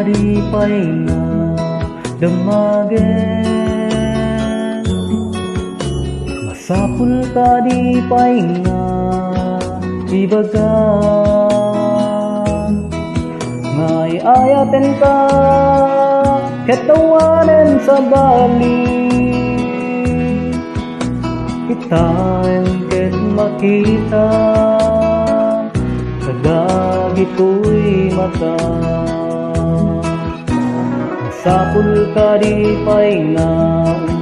di pahinga damagen, masapul ka di pahinga ibaga, ayaten ka ketawanan sa bali, kita ket makita kadag ito'y mata. Masapul ka di pahinga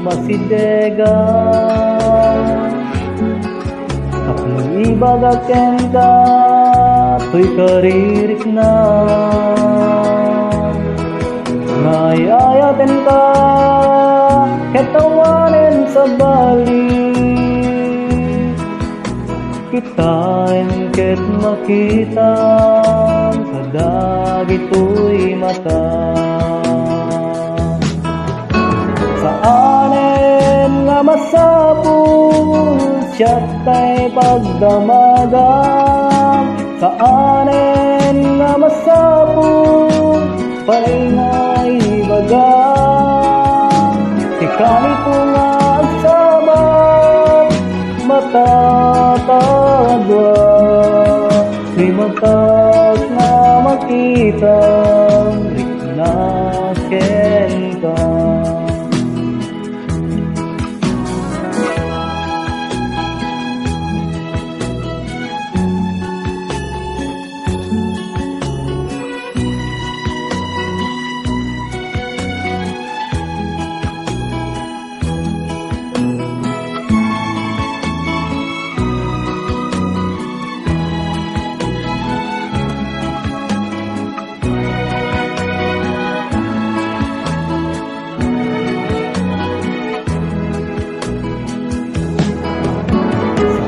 masidega, tapno ibagaken ka to'y karirik na, ayaten ka ketawanan sa bali, kita ket makita kadag ito'y mata. Saanen nga masapul siya tay pagdamagan, saanen nga masapul paingay baga, ikani ko nga agsabat matatadwa, di matag na makita riknaken ka.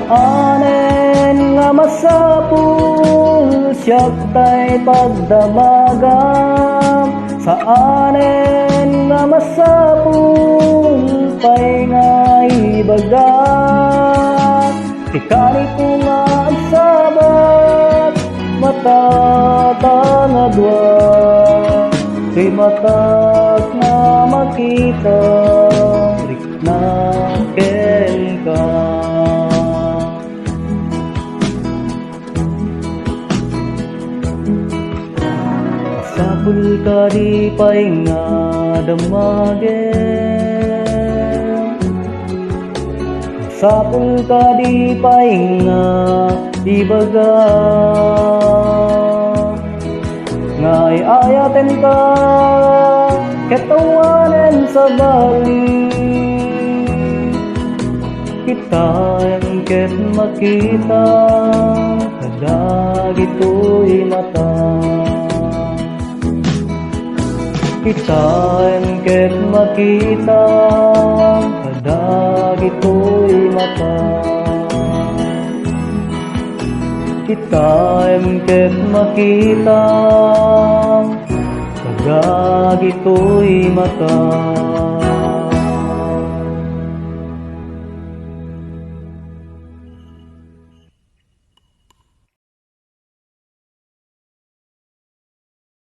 Anen nga masapul siya tay pagdamagan, saanen nga masapul paingay baga, ikani ko nga agsabat matatangadwa, kay matak na makita riknaken ka. Masapul ka di pahinga damagen, masapul ka di pahinga ibaga, ayaten ka ketawanan sa bali, kita ket makita kadag ito'y mata. Kita ket makita kadag ito'y mata, kita ket makita kadag ito'y mata.